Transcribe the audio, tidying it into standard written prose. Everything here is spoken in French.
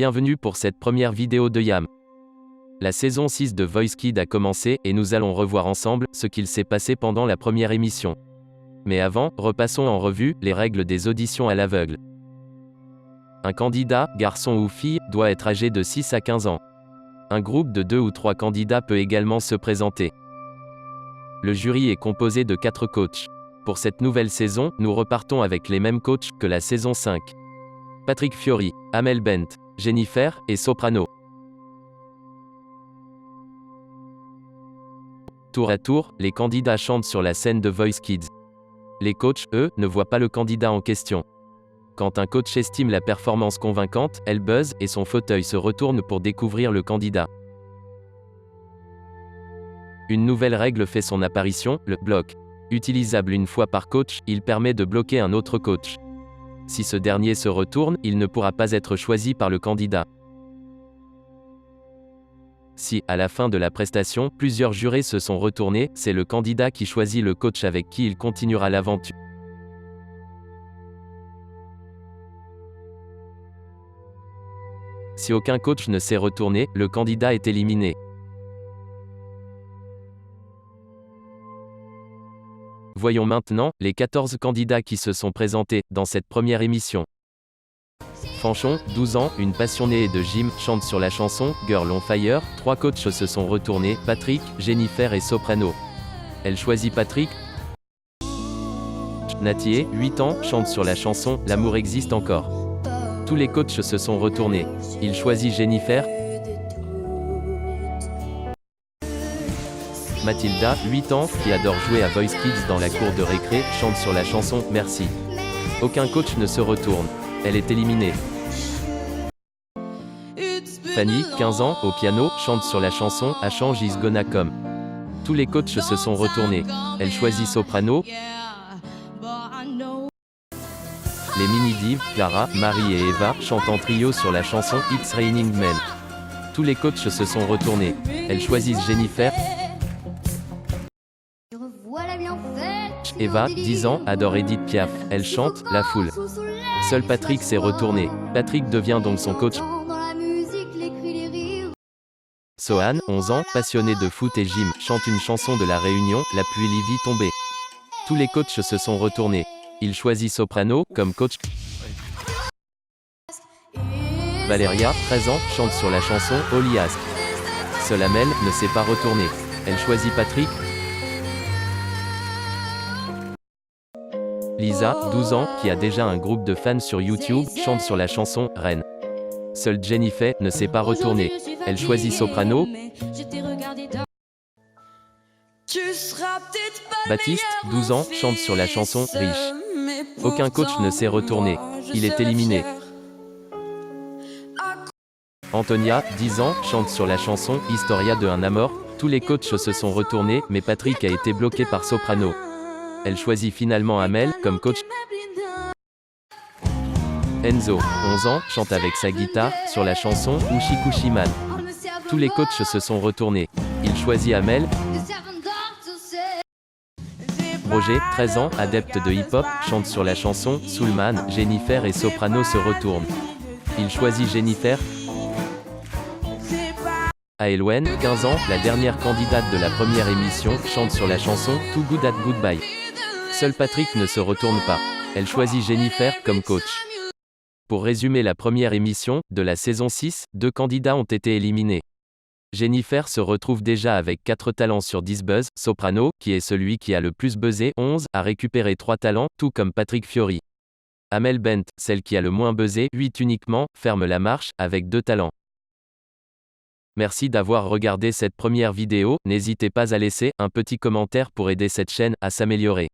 Bienvenue pour cette première vidéo de Yam. La saison 6 de Voice Kids a commencé et nous allons revoir ensemble ce qu'il s'est passé pendant la première émission. Mais avant, repassons en revue les règles des auditions à l'aveugle. Un candidat, garçon ou fille, doit être âgé de 6 à 15 ans. Un groupe de 2 ou 3 candidats peut également se présenter. Le jury est composé de 4 coachs. Pour cette nouvelle saison, nous repartons avec les mêmes coachs que la saison 5. Patrick Fiori, Amel Bent, Jennifer et Soprano. Tour à tour, les candidats chantent sur la scène de Voice Kids. Les coachs, eux, ne voient pas le candidat en question. Quand un coach estime la performance convaincante, elle buzz et son fauteuil se retourne pour découvrir le candidat. Une nouvelle règle fait son apparition, le bloc. Utilisable une fois par coach, il permet de bloquer un autre coach. Si ce dernier se retourne, il ne pourra pas être choisi par le candidat. Si, à la fin de la prestation, plusieurs jurés se sont retournés, c'est le candidat qui choisit le coach avec qui il continuera l'aventure. Si aucun coach ne s'est retourné, le candidat est éliminé. Voyons maintenant les 14 candidats qui se sont présentés dans cette première émission. Fanchon, 12 ans, une passionnée de gym, chante sur la chanson Girl on Fire. 3 coachs se sont retournés, Patrick, Jennifer et Soprano. Elle choisit Patrick. Natier, 8 ans, chante sur la chanson L'amour existe encore. Tous les coachs se sont retournés. Il choisit Jennifer. Mathilda, 8 ans, qui adore jouer à Voice Kids dans la cour de récré, chante sur la chanson Merci. Aucun coach ne se retourne. Elle est éliminée. Fanny, 15 ans, au piano, chante sur la chanson A Change Is Gonna Come. Tous les coachs se sont retournés. Elle choisit Soprano. Les mini-divs, Clara, Marie et Eva, chantent en trio sur la chanson It's Raining Men. Tous les coachs se sont retournés. Elles choisissent Jennifer. Eva, 10 ans, adore Edith Piaf. Elle chante La Foule. Seul Patrick s'est retourné. Patrick devient donc son coach. Sohan, 11 ans, passionné de foot et gym, chante une chanson de la Réunion, La pluie Livy tombée. Tous les coachs se sont retournés. Il choisit Soprano comme coach. Valéria, 13 ans, chante sur la chanson Oli Ask. Seule Amel ne s'est pas retournée. Elle choisit Patrick. Lisa, 12 ans, qui a déjà un groupe de fans sur YouTube, chante sur la chanson Reine. Seule Jennifer ne s'est pas retournée. Elle choisit Soprano. Baptiste, 12 ans, chante sur la chanson Riche. Aucun coach ne s'est retourné. Il est éliminé. Antonia, 10 ans, chante sur la chanson Historia de un Amor. Tous les coachs se sont retournés, mais Patrick a été bloqué par Soprano. Elle choisit finalement Amel comme coach. Enzo, 11 ans, chante avec sa guitare sur la chanson Ushikushi Man. Tous les coachs se sont retournés. Il choisit Amel. Roger, 13 ans, adepte de hip-hop, chante sur la chanson Soulman. Jennifer et Soprano se retournent. Il choisit Jennifer. Aelwen, 15 ans, la dernière candidate de la première émission, chante sur la chanson Too Good at Goodbye. Seul Patrick ne se retourne pas. Elle choisit Jennifer comme coach. Pour résumer la première émission de la saison 6, 2 candidats ont été éliminés. Jennifer se retrouve déjà avec 4 talents sur 10 buzz. Soprano, qui est celui qui a le plus buzzé, 11, a récupéré 3 talents, tout comme Patrick Fiori. Amel Bent, celle qui a le moins buzzé, 8 uniquement, ferme la marche, avec 2 talents. Merci d'avoir regardé cette première vidéo, n'hésitez pas à laisser un petit commentaire pour aider cette chaîne à s'améliorer.